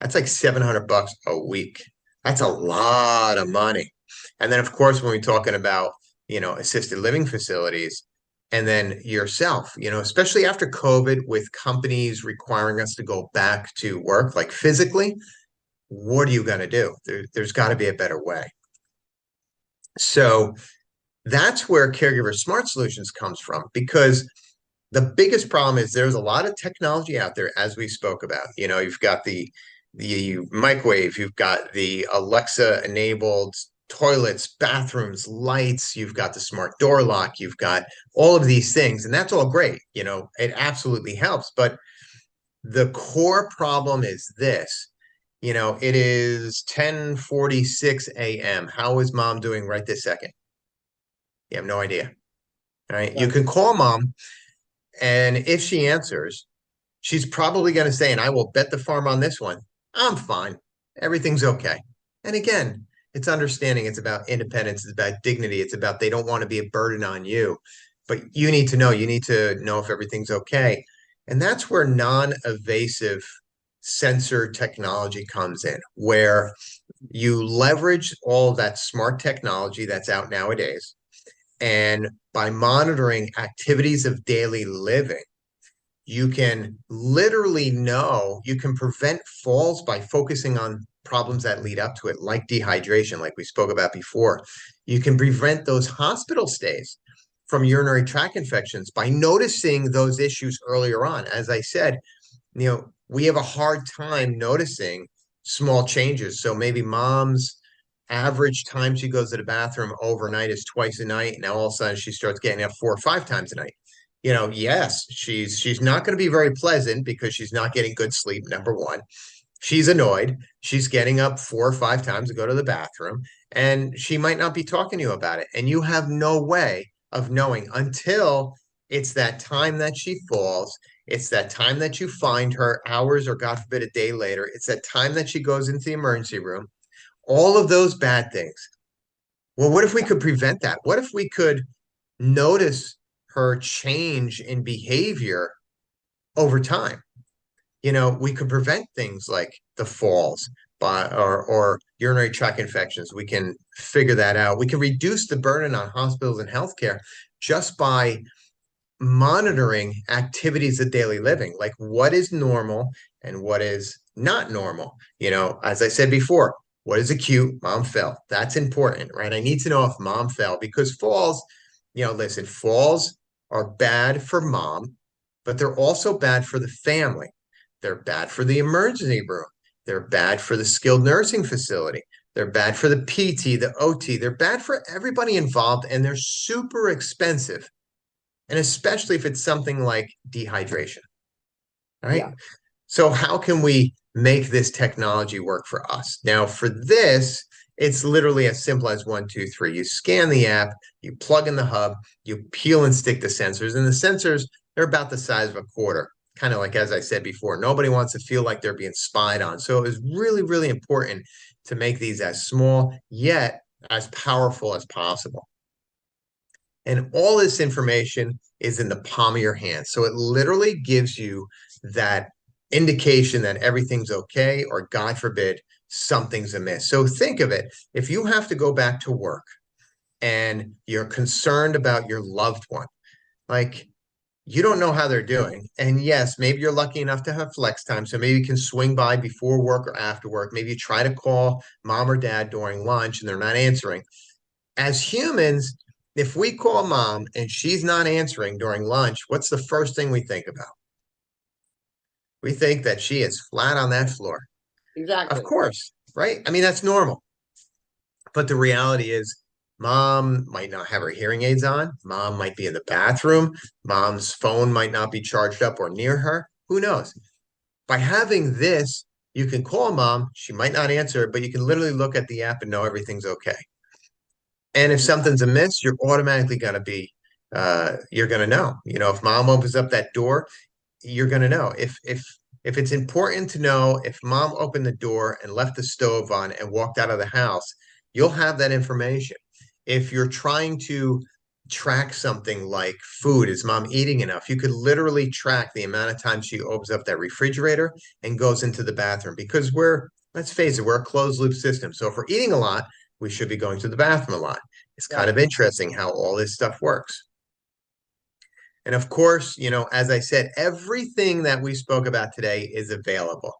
That's like 700 bucks a week. That's a lot of money. And then, of course, when we're talking about, assisted living facilities, and then yourself, especially after COVID, with companies requiring us to go back to work, like physically, what are you going to do? There's got to be a better way. So that's where Caregiver Smart Solutions comes from, because the biggest problem is there's a lot of technology out there, as we spoke about. You've got the microwave, you've got the Alexa enabled toilets, bathrooms, lights, you've got the smart door lock, you've got all of these things, and that's all great. It absolutely helps. But the core problem is this. It is 10:46 a.m. How is mom doing right this second? You have no idea. All right. You Right. can call mom, and if she answers, she's probably going to say, and I will bet the farm on this one, I'm fine. Everything's okay. And again, it's understanding. It's about independence. It's about dignity. It's about they don't want to be a burden on you. But you need to know. You need to know if everything's okay. And that's where non-invasive sensor technology comes in, where you leverage all of that smart technology that's out nowadays. And by monitoring activities of daily living, you can literally know, you can prevent falls by focusing on problems that lead up to it, like dehydration, like we spoke about before. You can prevent those hospital stays from urinary tract infections by noticing those issues earlier on. As I said, we have a hard time noticing small changes. So maybe mom's average time she goes to the bathroom overnight is twice a night. Now all of a sudden she starts getting up 4 or 5 times a night. Yes, she's not going to be very pleasant because she's not getting good sleep, number one. She's annoyed. She's getting up 4 or 5 times to go to the bathroom, and she might not be talking to you about it. And you have no way of knowing until it's that time that she falls. It's that time that you find her hours or, God forbid, a day later. It's that time that she goes into the emergency room. All of those bad things. Well, what if we could prevent that? What if we could notice her change in behavior over time? we could prevent things like the falls or urinary tract infections. We can figure that out. We can reduce the burden on hospitals and healthcare just by monitoring activities of daily living, like what is normal and what is not normal. As I said before, what is acute? Mom fell. That's important, right? I need to know if mom fell because falls, listen, falls are bad for mom, but they're also bad for the family. They're bad for the emergency room. They're bad for the skilled nursing facility. They're bad for the PT, the OT. They're bad for everybody involved, and they're super expensive. And especially if it's something like dehydration, right? Yeah. So how can we make this technology work for us? Now, for this, it's literally as simple as 1, 2, 3. You scan the app, you plug in the hub, you peel and stick the sensors, and the sensors, they're about the size of a quarter. Kind of like, as I said before, nobody wants to feel like they're being spied on. So it was really, really important to make these as small yet as powerful as possible. And all this information is in the palm of your hand. So it literally gives you that indication that everything's okay, or God forbid, something's amiss. So think of it. If you have to go back to work and you're concerned about your loved one, like you don't know how they're doing. And yes, maybe you're lucky enough to have flex time. So maybe you can swing by before work or after work. Maybe you try to call mom or dad during lunch and they're not answering. As humans, if we call mom and she's not answering during lunch, what's the first thing we think about? We think that she is flat on that floor. Of Exactly. course, right? I mean, that's normal. But the reality is, mom might not have her hearing aids on. Mom might be in the bathroom. Mom's phone might not be charged up or near her. Who knows? By having this, you can call mom. She might not answer, but you can literally look at the app and know everything's okay. And if something's amiss, you're automatically going to you're going to know. If mom opens up that door, you're going to know. If it's important to know if mom opened the door and left the stove on and walked out of the house, you'll have that information. If you're trying to track something like food, is mom eating enough? You could literally track the amount of time she opens up that refrigerator and goes into the bathroom because let's face it, we're a closed loop system. So if we're eating a lot, we should be going to the bathroom a lot. It's kind Right. of interesting how all this stuff works. And of course, as I said, everything that we spoke about today is available,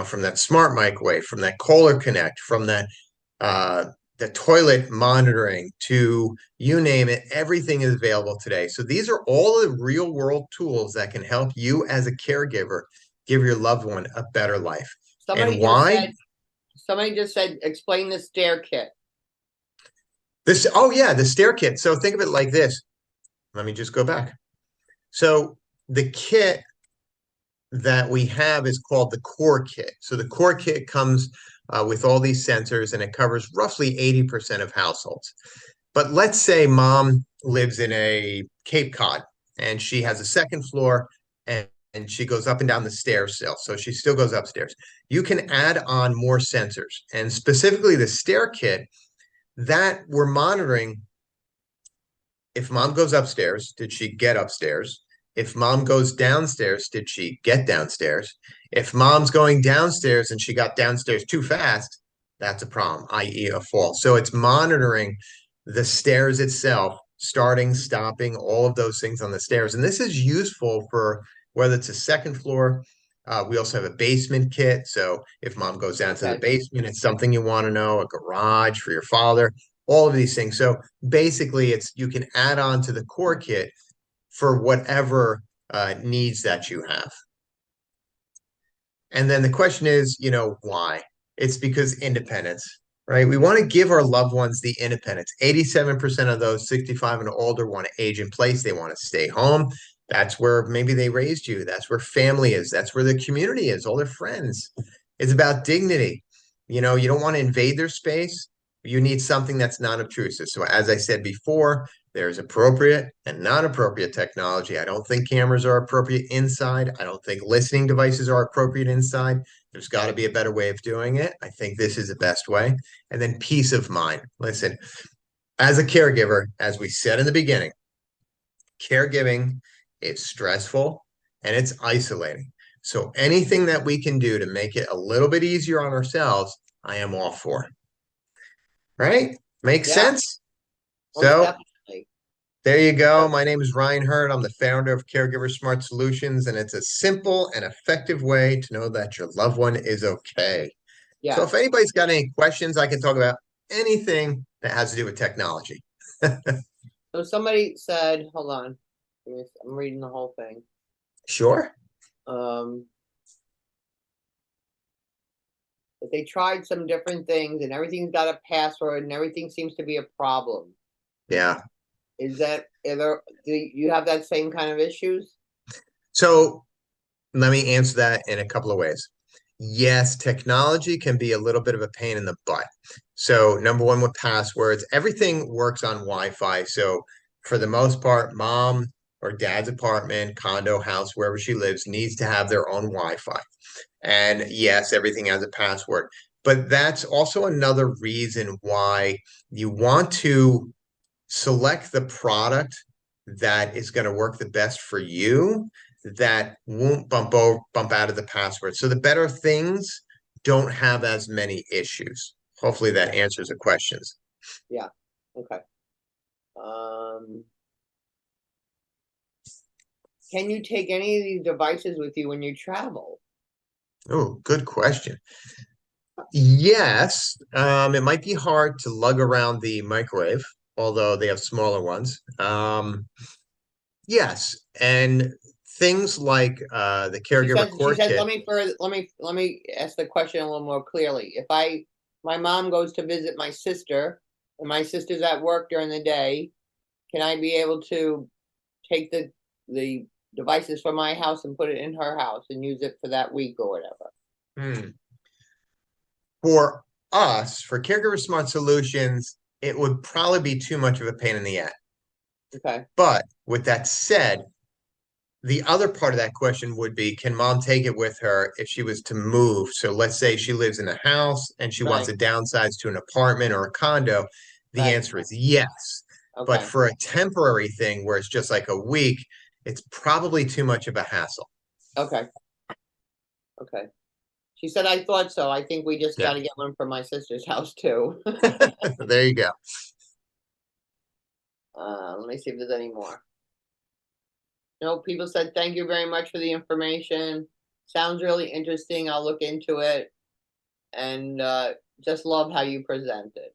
from that smart microwave, from that Kohler Connect, from uh, the toilet monitoring to you name it, everything is available today. So these are all the real world tools that can help you as a caregiver give your loved one a better life. And Somebody just why? said, somebody just said, explain the stair kit. Oh yeah, the stair kit. So think of it like this. Let me just go back. So the kit that we have is called the core kit. So the core kit comes with all these sensors and it covers roughly 80% of households. But let's say mom lives in a Cape Cod and she has a second floor and she goes up and down the stairs still. So she still goes upstairs. You can add on more sensors, and specifically the stair kit that we're monitoring. If mom goes upstairs, did she get upstairs? If mom goes downstairs, did she get downstairs? If mom's going downstairs and she got downstairs too fast, that's a problem, i.e., a fall. So it's monitoring the stairs itself, starting, stopping, all of those things on the stairs. And this is useful for whether it's a second floor. We also have a basement kit. So if mom goes down to the Okay. basement, it's something you want to know, a garage for your father, all of these things. So basically, you can add on to the core kit for whatever needs that you have. And then the question is, why? It's because independence, right? We want to give our loved ones the independence. 87% of those 65 and older want to age in place. They want to stay home. That's where maybe they raised you. That's where family is. That's where the community is, all their friends. It's about dignity. You don't want to invade their space. You need something that's non obtrusive. So, as I said before, there's appropriate and non appropriate technology. I don't think cameras are appropriate inside. I don't think listening devices are appropriate inside. There's got to be a better way of doing it. I think this is the best way. And then peace of mind. Listen, as a caregiver, as we said in the beginning, caregiving is stressful and it's isolating. So anything that we can do to make it a little bit easier on ourselves, I am all for. Right? Makes Yeah, sense? most So definitely. there you go. So, My name is Ryan Hurd. I'm the founder of Caregiver Smart Solutions, and it's a simple and effective way to know that your loved one is okay. So yeah. if anybody's got any questions, I can talk about anything that has to do with technology. So somebody said, hold on, I'm reading the whole thing. Sure. Um, that they tried some different things and everything's got a password and everything seems to be a problem. Yeah. Is that, do you have that same kind of issues? So let me answer that in a couple of ways. Yes, technology can be a little bit of a pain in the butt. So, number one, with passwords, everything works on Wi-Fi. So, for the most part, mom or dad's apartment, condo, house, wherever she lives, needs to have their own Wi-Fi. And yes, everything has a password. But that's also another reason why you want to select the product that is going to work the best for you that won't bump out of the password. So the better things don't have as many issues. Hopefully that Okay. answers the questions. Yeah. Okay. Um, can you take any of these devices with you when you travel? Oh, good question. Yes, it might be hard to lug around the microwave, although they have smaller ones. Yes, and things like the caregiver She core said, kit. let me ask the question a little more clearly. If my mom goes to visit my sister and my sister's at work during the day, can I be able to take the devices from my house and put it in her house and use it for that week or whatever? Hmm. For us, for Caregiver Smart Solutions, it would probably be too much of a pain in the ass. Okay, But with that said, the other part of that question would be, can mom take it with her if she was to move? So let's say she lives in a house and she wants right, to downsize to an apartment or a condo. The right. answer is yes. But Okay, for a temporary thing where it's just like a week, it's probably too much of a hassle. okay, okay. She said, I thought so. I think we just Yeah. got to get one for my sister's house too. There you go. Let me see if there's any more. No, people said, thank you very much for the information. Sounds really interesting. I'll look into it. And just love how you present it.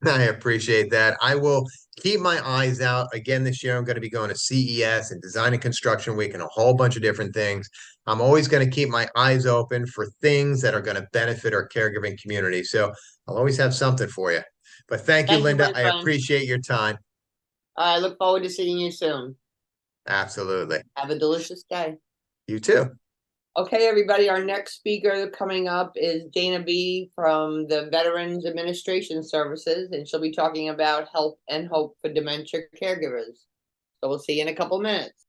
I appreciate that. I will keep my eyes out. Again, this year I'm going to be going to CES and Design and Construction Week and a whole bunch of different things. I'm always going to keep my eyes open for things that are going to benefit our caregiving community. So I'll always have something for you. But thank you, Thank you, Linda. my I friend. appreciate your time. I look forward to seeing you soon. Absolutely. Have a delicious day. You too. Okay, everybody, our next speaker coming up is Dana B. from the Veterans Administration Services, and she'll be talking about help and hope for dementia caregivers. So we'll see you in a couple minutes.